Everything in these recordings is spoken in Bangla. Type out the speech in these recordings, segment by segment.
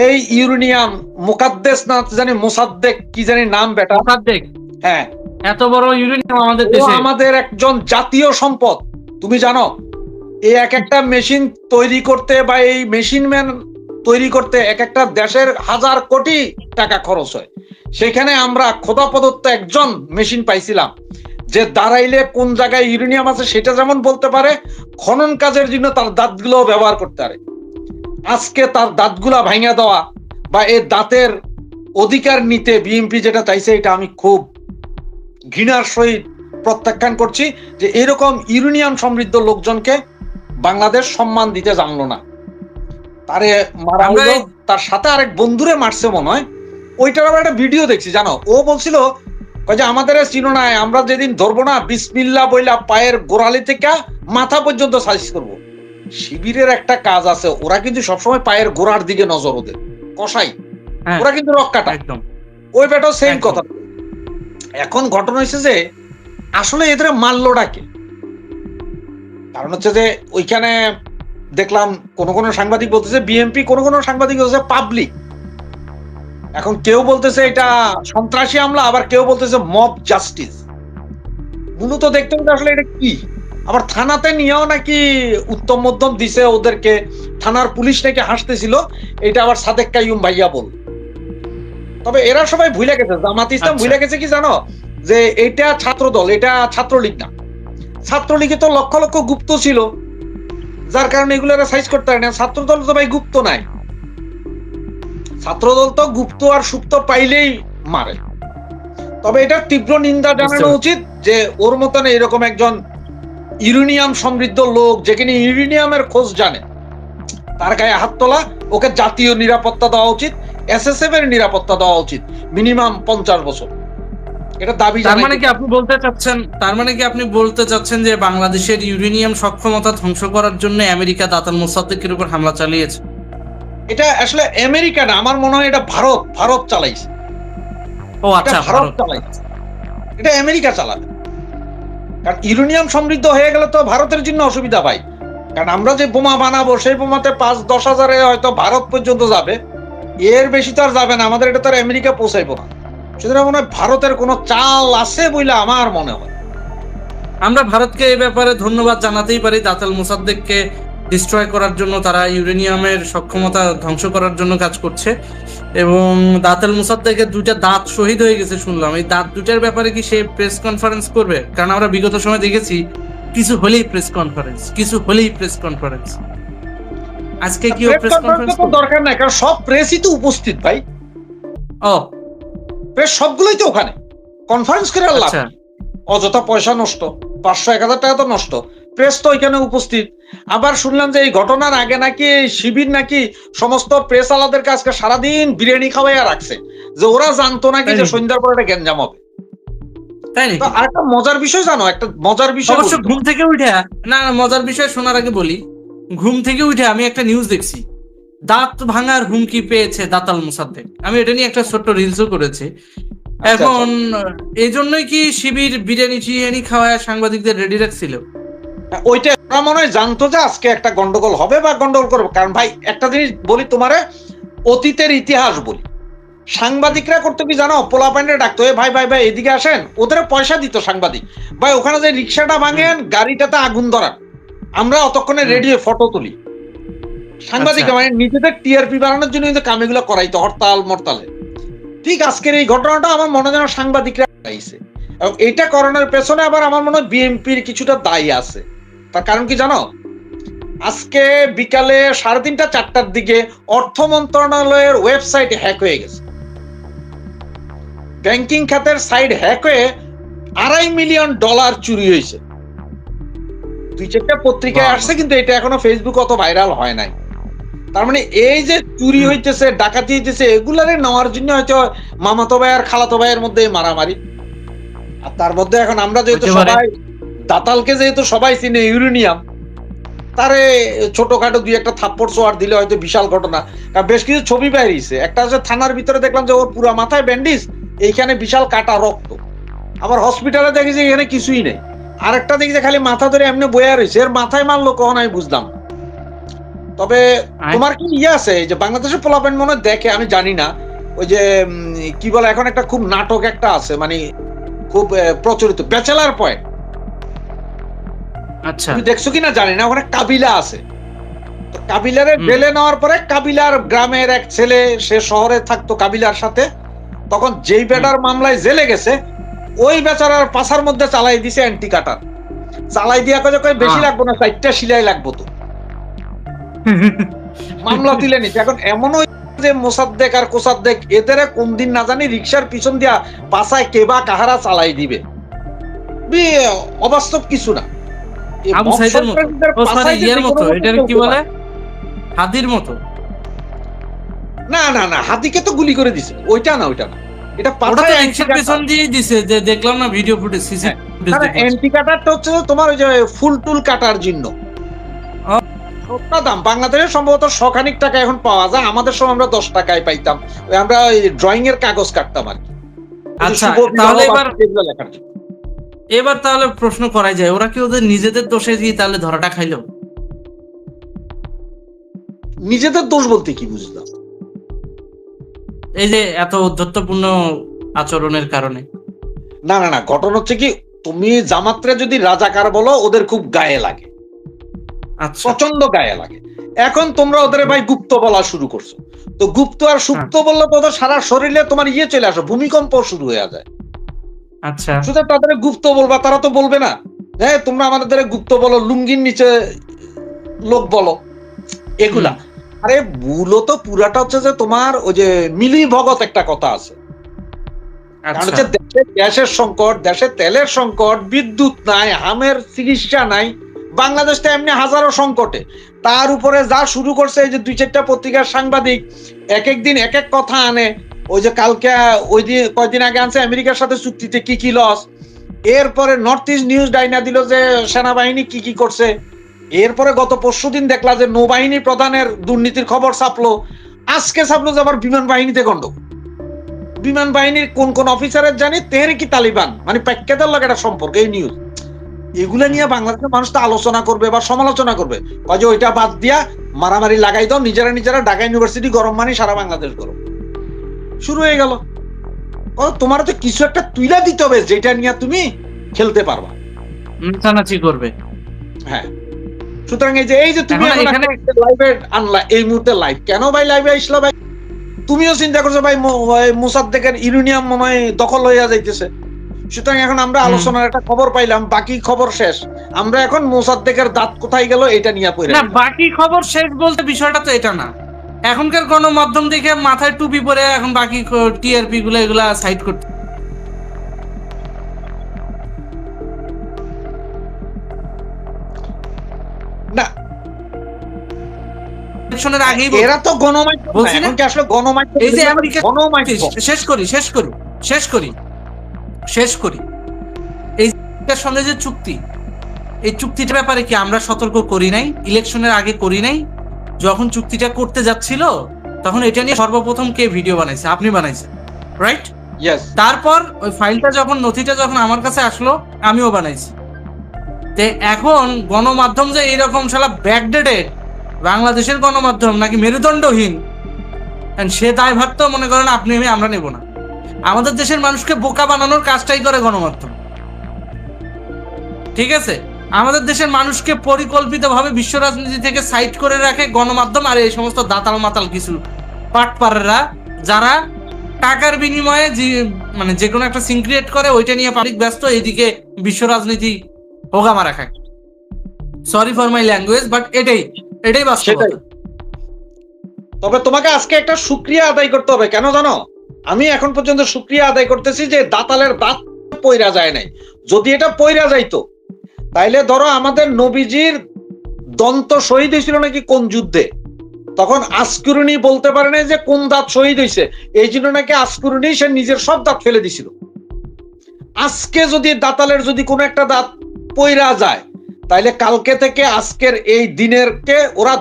এই ইউরেনিয়াম মুকাদ্দেস না জানি মোসাদ্দেক কি জানি নাম বেটা, মোসাদ্দেক, হ্যাঁ, এত বড় ইউরেনিয়াম আমাদের ও দেশে। আমাদের একজন জাতীয় সম্পদ। তুমি জানো এই এক একটা মেশিন তৈরি করতে বা এই মেশিন ম্যান তৈরি করতে এক একটা দেশের হাজার কোটি টাকা খরচ হয়। সেখানে আমরা খোদা প্রদত্ত একজন মেশিন পাইছিলাম যে দাঁড়াইলে কোন জায়গায় ইউরেনিয়াম আছে সেটা যেমন বলতে পারে, খনন কাজের জন্য তার দাঁতগুলো ব্যবহার করতে পারে। আজকে তার দাঁতগুলা ভাঙা দেওয়া বা এই দাঁতের অধিকার নিতে বিএনপি যেটা চাইছে, এটা আমি খুব ঘৃণার সহিত প্রত্যাখ্যান করছি যে এরকম ইউরেনিয়াম সমৃদ্ধ লোকজনকে বাংলাদেশ সম্মান দিতে জানলো না। তারে মারা হলো, তার সাথে আরেক বন্ধুরে মারছে মনে হয়। ওইটার আবার একটা ভিডিও দেখছি জানো, ও বলছিল যে আমাদের চিনো না, আমরা যেদিন ধরবো না বিসমিল্লা বইলা পায়ের গোড়ালি থেকে মাথা পর্যন্ত সাইজ করব। শিবিরের একটা কাজ আছে, ওরা কিন্তু সবসময় পায়ের গোড়ার দিকে নজর, ওদের কষাই, ওরা কিন্তু রক্ষাটা একদম ওই বেটাও সেম কথা। এখন ঘটনা হয়েছে যে আসলে এদের মারলো ডাকে, কারণ হচ্ছে যে ওইখানে দেখলাম কোন কোন সাংবাদিক বলতেছে বিএনপি, কোন কোন সাংবাদিক বলতেছে পাবলিক। এখন কেউ বলতেছে এটা সন্ত্রাসী হামলা, আবার কেউ বলতেছে মব জাস্টিস। মূলত দেখতে হবে আসলে এটা কি। আবার থানাতে নিয়েও নাকি উত্তম মধ্যম দিছে ওদেরকে, থানার পুলিশ নাকি হাসতেছিল, এটা আবার সাদেক কাইয়ুম ভাইয়া বল। তবে এরা সবাই ভুলে গেছে, জামাত ইসলাম ভুলে গেছে কি জানো, যে এটা ছাত্র দল, এটা ছাত্রলীগ না। ছাত্রলীগে তো লক্ষ লক্ষ গুপ্ত ছিল, যার কারণে এগুলো সাইজ করতে পারে না। ছাত্র দল তো ভাই গুপ্ত নাই, ছাত্র দল তো গুপ্ত আর সুপ্ত পাইলেই মারে। তবে এটা তীব্র নিন্দা জানানো উচিত যে ওর মতন এরকম একজন ইউরেনিয়াম সমৃদ্ধ লোক, যেখানে ইউরেনিয়ামের খোঁজ জানে, তার গায়ে হাত তোলা, ওকে জাতীয় নিরাপত্তা দেওয়া উচিত, এসএসএফ এর নিরাপত্তা দেওয়া উচিত মিনিমাম 50 বছর। এটা দাবি। তার মানে কি আপনি বলতে চাচ্ছেন যে বাংলাদেশের ইউরেনিয়াম সক্ষমতা ধ্বংস করার জন্য আমেরিকা দাতাল মোসাদ্দেকের উপর হামলা চালিয়েছে? এটা আসলে আমেরিকা না, আমার মনে হয় এটা ভারত চালাইছে। ও আচ্ছা, ভারত চালাইছে, এটা আমেরিকা চালাবে। কারণ ইউরেনিয়াম সমৃদ্ধ হয়ে গেলে তো ভারতের জন্য অসুবিধা ভাই। কারণ আমরা যে বোমা বানাবো সেই বোমাতে 5-10 হাজারে হয়তো ভারত পর্যন্ত যাবে, এর বেশি তো আর যাবে না। আমাদের এটা তো আর আমেরিকা পৌঁছাইবো না। সুতরাং মনে হয় ভারতের কোনো চাল আছে বলে আমার মনে হয়। আমরা ভারতকে এই ব্যাপারে ধন্যবাদ জানাতেই পারি, দাতাল মোসাদ্দেককে ডিস্ট্রয় করার জন্য, তারা ইউরেনিয়ামের সক্ষমতা ধ্বংস করার জন্য কাজ করছে। এবং দাতাল মোসাদ্দেকের 2টা দাঁত শহীদ হয়ে গেছে শুনলাম। এই দাঁত 2টার ব্যাপারে কি সে প্রেস কনফারেন্স করবে? কারণ আমরা বিগত সময় দেখেছি কিছু হলেই প্রেস কনফারেন্স। আজকে কি প্রেস কনফারেন্স দরকার নাই, কারণ সব প্রেসই তো উপস্থিত ভাই। প্রেস সবগুলোই তো ওখানে, কনফারেন্স করে আল্লাহ অযথা পয়সা নষ্ট, 500-1000 টাকা তো নষ্ট। প্রেস তো ওইখানে উপস্থিত। আবার শুনলাম যে এই ঘটনার আগে নাকি শিবির নাকি সমস্ত প্রেস আলাদেরকে আজকে সারাদিন বিরিয়ানি খাওয়াইয়া রাখছে, যে ওরা জানতো নাকি যে সন্ধ্যার পরে একটা গ্যাঞ্জাম হবে। তাই নাকি? আর একটা মজার বিষয় জানো, একটা মজার বিষয়, অবশ্য ঘুম থেকে উঠে, না মজার বিষয় শোনার আগে বলি, ঘুম থেকে উঠে আমি একটা নিউজ দেখছি, দাঁত ভাঙার হুমকি পেয়েছে দাতাল মোসাদ্দেক। আমি এটা নিয়ে একটা ছোট্ট রিলসও করেছি। এখন এই জন্যই কি শিবির বিরিয়ানি খাওয়ায় সাংবাদিকদের রেডি রাখছিল? ওইটা ওরা মনে হয় জানতো যে আজকে একটা গন্ডগোল হবে বা গন্ডগোল করবে। কারণ ভাই একটা জিনিস বলি তোমারে, অতীতের ইতিহাস বলি, সাংবাদিকরা করতে কি জানো, পোলা প্যান্ডে ডাকতো, ভাই ভাই ভাই এদিকে আসেন, ওদের পয়সা দিত সাংবাদিক ভাই, ওখানে যে রিক্সাটা ভাঙেন, গাড়িটাতে আগুন ধরান, আমরা অতক্ষণে রেডিও ফটো তুলি। সাংবাদিক মানে নিজেদের টিআরপি বাড়ানোর জন্য কিন্তু কামিগুলো করাইতো হরতাল মরতালে। ঠিক আজকের এই ঘটনাটা আমার মনে হয় সাংবাদিকরা চাইছে, এবং এটা করোনার পেছনে আবার আমার মনে হয় বিএনপির কিছুটা দায়ী আছে। তার কারণ কি জানো, আজকে বিকালে 3:30-4টার দিকে অর্থ মন্ত্রণালয়ের ওয়েবসাইট হ্যাক হয়ে গেছে, ব্যাংকিং খাতের সাইট হ্যাক হয়ে $2.5 মিলিয়ন চুরি হয়েছে। 2-4টা পত্রিকায় আসছে, কিন্তু এটা এখনো ফেসবুক অত ভাইরাল হয় নাই। তার মানে এই যে চুরি হইতেছে, ডাকাতি হইতেছে, এগুলারে নেওয়ার জন্য হয়তো মামাতো ভাই আর খালাতো ভাইয়ের মধ্যে মারামারি। আর তার মধ্যে এখন আমরা যেহেতু সবাই দাতালকে যেহেতু সবাই চিনে ইউরেনিয়াম, তারে ছোটখাটো 2-1টা থাপ্পড় চোয়ার দিলে হয়তো বিশাল ঘটনা। কারণ বেশ কিছু ছবি বাইরেছে, একটা হচ্ছে থানার ভিতরে দেখলাম যে ওর পুরো মাথায় ব্যান্ডেজ, এইখানে বিশাল কাটা রক্ত। আবার হসপিটালে দেখি যে এখানে কিছুই নেই। আরেকটা দেখি যে খালি মাথা ধরে এমনি বয়া রয়েছে, এর মাথায় মারলো কখন আমি বুঝলাম না। তবে তোমার কি ইয়ে আছে এই যে বাংলাদেশের পোলাপান মনে হয় দেখে, আমি জানি না, ওই যে কি বলে এখন একটা খুব নাটক একটা আছে, মানে খুব প্রচলিত, ব্যাচেলার পয়েন্ট। আচ্ছা, তুমি দেখছো কিনা জানি না, ওখানে কাবিলা আছে। তো কাবিলারে জেলে নেওয়ার পরে কাবিলার গ্রামের এক ছেলে, সে শহরে থাকতো কাবিলার সাথে, তখন যেই বেটার মামলায় জেলে গেছে ওই বেচারার পাছার মধ্যে চালাই দিছে অ্যান্টি কাটার, চালাই দিয়া কয় বেশি লাগবো না, 4টা সিলাই লাগবো তো, মামলা তুলে নিচ্ছে। এখন এমনও যে মোসাদ্দেক আর কোসাদ্দেক এদের কোন দিন না জানি রিক্সার পিছন দিয়া পাছায় কেবা কাহারা চালাই দিবে, অবাস্তব কিছু না। আবু সাইদের মতো, ও সরি ইয়ার মতো, এটার কি বলে, হাদির মতো। না না না, হাতিকে তো গুলি করে দিছে, ওইটা না, ওইটা না, এটা ওটা তো পাছায় রিক্সার পেছন দিয়ে দিছে, যে দেখলাম না ভিডিও ফুটেজ, সিসি ফুটেজ দেখলাম। অ্যান্টি কাটারটা হচ্ছে তোমার ওই যে ফুল টুল কাটার জন্য সবটা দাম। বাংলাদেশে সম্ভবত 100 টাকা এখন পাওয়া যায়, আমাদের সময় আমরা 10 টাকায় পাইতাম, আমরা ওই ড্রয়িং এর কাগজ কাটতাম আর কি। আচ্ছা, তাহলে এবার তাহলে প্রশ্ন করাই যায়, ওরা কি ওদের নিজেদের দোষে দিয়ে তাহলে ধরাটা খাইলো? নিজেদের দোষ বলতে কি বুঝলাম? এই যে এত ঔদ্ধত্যপূর্ণ আচরণের কারণে। না না না, ঘটনা হচ্ছে কি, তুমি জামাতরে যদি রাজাকার বলো ওদের খুব গায়ে লাগে, আচ্ছা, প্রচন্ড গায়ে লাগে। এখন তোমরা ওদের ভাই গুপ্ত বলা শুরু করছো, তো গুপ্ত আর সুপ্ত বললে তো ওদের সারা শরীরে তোমার ইয়ে চলে আসে, ভূমিকম্প শুরু হয়ে যায়। আচ্ছা, শুধু তাদের গুপ্ত বলবা, তারা তো বলবে না হ্যাঁ তোমরা আমাদের গুপ্ত বলো, লুঙ্গির নিচে লোক বলো, এগুলা। আরে মূলত পুরাটা হচ্ছে যে তোমার ওই যে মিলি ভগত একটা কথা আছে, কারণ হচ্ছে দেশে গ্যাসের সংকট, দেশে তেলের সংকট, বিদ্যুৎ নাই, হামের চিকিৎসা নাই, বাংলাদেশটা এমনি হাজারো সংকটে, তার উপরে যা শুরু করছে এই যে 2-4টা পত্রিকার সাংবাদিক এক এক দিন এক এক কথা আনে। ওই যে কালকে ওই দিন কয়েকদিন আগে আনছে আমেরিকার সাথে চুক্তিতে কি কি লস, এরপরে নর্থ ইস্ট নিউজ ডাইনা দিল যে সেনাবাহিনী কি কি করছে, এরপরে গত পরশুদিন দেখলা যে নৌবাহিনী প্রধানের দুর্নীতির খবর ছাপলো, আজকে ছাপলো যে আবার বিমান বাহিনীতে গন্ডগোল, বিমান বাহিনীর কোন কোন অফিসারের জানি তেহরিকি তালিবান মানে প্যাকেটের লাগে একটা সম্পর্ক, এই নিউজ। এগুলা নিয়ে বাংলাদেশের মানুষ তো আলোচনা করবে বা সমালোচনা করবে, যে ওইটা বাদ দিয়া মারামারি লাগাই দাও, নিজেরা ঢাকা ইউনিভার্সিটি গরম, মানে সারা বাংলাদেশ গরম শুরু হয়ে গেল। তোমার তো কিছু একটা তুইলা দিতে হবে যেটা নিয়ে তুমি খেলতে পারবা, নাচানাচি করবে। হ্যাঁ, সুতরাং এই যে তুমি এখানে লাইভে আনলা, এই মুহূর্তে লাইভ কেন ভাই লাইভে আসলা ভাই? তুমিও চিন্তা করছো ভাই মোসাদ্দেকের ইউরেনিয়াম মনে হয় দখল হইয়া যাইতেছে, সুতরাং এখন আমরা আলোচনার একটা খবর পাইলাম, বাকি খবর শেষ, আমরা এখন মোসাদ্দেকের দাঁত কোথায় গেল এটা নিয়ে পড়ে না, বাকি খবর শেষ বলতে বিষয়টা তো এটা না, এখনকার গণমাধ্যম দেখে মাথায় টুপি পরে এখন বাকি টিআরপি গুলো এগুলা সাইড করতে না, ইলেকশনের আগেই এরা তো গণমাধ্যম বলছি না, আসলে গণমাধ্যম, এই যে আমেরিকা শেষ করি এই সঙ্গে যে চুক্তি, এই চুক্তিটার ব্যাপারে কি আমরা সতর্ক করি নাই? ইলেকশনের আগে করি নাই? যখন চুক্তিটা করতে যাচ্ছিল তখন এটা নিয়ে সর্বপ্রথম কে ভিডিও বানাইছে? আপনি বানাইছেন, রাইট? তারপর ওই ফাইলটা যখন, নথিটা যখন আমার কাছে আসলো আমিও বানাইছি। তে এখন গণমাধ্যম যে এইরকম শালা ব্যাকডেটেড, বাংলাদেশের গণমাধ্যম নাকি মেরুদণ্ডহীন, সে দায়ভার তো মনে করেন আপনি আমরা নেব না। আমাদের দেশের মানুষকে বোকা বানানোর কাজটাই করে গণমাধ্যম, ঠিক আছে? আমাদের দেশের মানুষকে পরিকল্পিতভাবে বিশ্ব রাজনীতি থেকে সাইড করে রাখে গণমাধ্যম আর এই সমস্ত দাতাল মাতাল কিছু পাটপাড়েরা, যারা টাকার বিনিময়ে মানে যে কোনো একটা সিন ক্রিয়েট করে, ওইটা নিয়ে পাবলিক ব্যস্ত, এইদিকে বিশ্ব রাজনীতি হোগা মারা খায়। Sorry for my language, but এটাই বাস্তবতা। তবে তোমাকে আজকে একটা শুকরিয়া আদায় করতে হবে, কেন জানো? আমি এখন পর্যন্ত শুকরিয়া আদায় করতেছি যে দাতালের দাঁত পইরা যায় নাই। যদি এটা পইরা যাইতো তাইলে ধরো আমাদের নবীজির দন্ত শহীদ হয়েছিল নাকি কোন যুদ্ধে, তখন আসকুরুনি বলতে পারে না যে কোন দাঁত শহীদ হয়েছে, এই জন্য নাকি আসকুরুনি সে নিজের সব দাঁত ফেলে দিছিল। আজকে যদি দাতালের যদি কোনো একটা দাঁত পইরা যায় তাইলে কালকে থেকে আজকের এই দিনের কে ওরা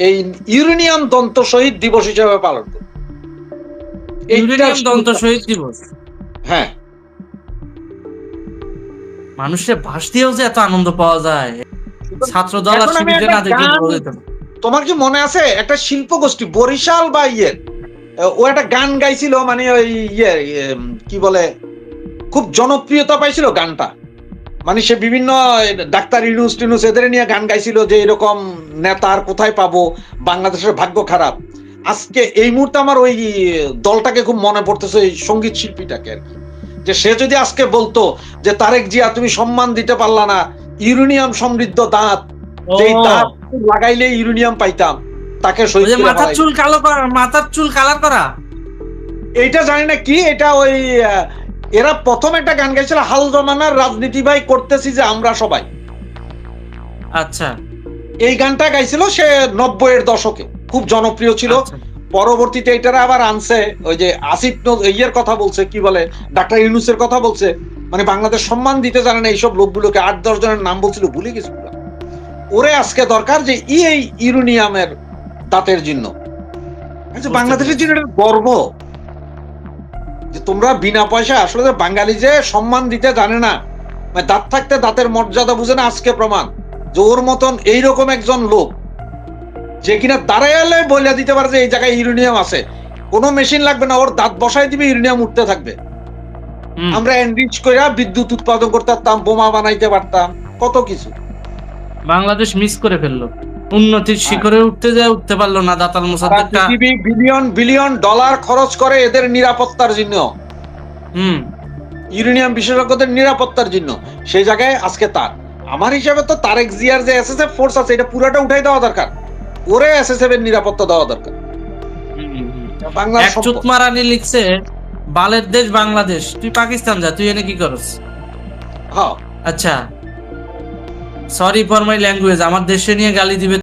এই ইউরেনিয়াম দন্ত শহীদ দিবস হিসেবে পালন করবে। ইউরেনিয়াম দন্ত শহীদ দিবস, হ্যাঁ। মানুষের ভাষ দিয়েও যে এত আনন্দ পাওয়া যায়, ছাত্র দল আর শিবিরে না দেখলে বলা যেত না। তোমার কি মনে আছে একটা শিল্প গোষ্ঠী বরিশাল বা ও একটা গান গাইছিল, মানে ওই কি বলে, খুব জনপ্রিয়তা পাইছিল গানটা, মানে সে বিভিন্ন ডাক্তার ইউনুস টিনুস এদের নিয়ে গান গাইছিল যে এরকম নেতার কোথায় পাবো, বাংলাদেশের ভাগ্য খারাপ। আজকে এই মুহূর্তে আমার ওই দলটাকে খুব মনে পড়তেছে, ওই সঙ্গীত শিল্পীটাকে আর কি, যে সে যদি আজকে বলতো যে তারেক জিয়া তুমি সম্মান দিতে পারলা না, ইউরেনিয়াম সমৃদ্ধ দাঁত, যেই দাঁত লাগাইলে ইউরেনিয়াম পাইতাম, তাকে শহীদ করে মাথার চুল কালো করা, মাথার চুল কালার করা, এইটা জানি না কি এটা, ওই এরা প্রথম একটা গান গাইছিল, হাল জমানার রাজনীতি ভাই করতেছি যে আমরা সবাই। আচ্ছা, এই গানটা গাইছিল সে 90-এর দশকে, খুব জনপ্রিয় ছিল। আচ্ছা। পরবর্তীতে এটারা আবার আনছে, ওই যে আসিফ ইয়ের কথা বলছে, কি বলে, ডাক্তার ইউনুসের কথা বলছে, মানে বাংলাদেশ সম্মান দিতে জানে না এইসব লোকগুলোকে, 8-10 জনের নাম বলছিল, ভুলে গেছিল। ওরে আজকে দরকার যে এই ইউরেনিয়ামের দাঁতের জন্য, বাংলাদেশের জন্য এটা গর্ব যে তোমরা বিনা পয়সা, আসলে বাঙালি যে সম্মান দিতে জানে না, মানে দাঁত থাকতে দাঁতের মর্যাদা বুঝে না, আজকে প্রমাণ যে ওর মতন এইরকম একজন লোক যে কিনা দাঁড়াইলে বলে দিতে পারে যে এই জায়গায় ইউরেনিয়াম আছে, কোনো মেশিন লাগবে না, ওর দাঁত বসাই দিবে, ইউরেনিয়াম উঠতে থাকবে। আমরা এনরিচ করে বিদ্যুৎ উৎপাদন করতে পারতাম, বোমা বানাইতে পারতাম, কত কিছু। বাংলাদেশ মিস করে ফেললো, উন্নতির শিখরে উঠতে পারলো না। দাতাল মোসাদ্দেকটা বিলিয়ন বিলিয়ন ডলার খরচ করে এদের নিরাপত্তার জন্য, ইউরেনিয়াম বিশেষজ্ঞদের নিরাপত্তার জন্য, সেই জায়গায় আজকে তার, আমার হিসাবে তো তারেক জিয়ার যে এসএসএফ ফোর্স আছে এটা পুরোটা উঠাই দেওয়া দরকার, ওরে এসএসএফ এর নিরাপত্তা দেওয়া দরকার। এক চুতমা রানী লিখছে, বালের দেশ বাংলাদেশ, তুই পাকিস্তান যা, তুই এনে কি করস? হ্যাঁ, আচ্ছা, সরি ফর মাই ল্যাঙ্গুয়েজ, আমার দেশে নিয়ে গালি দিবে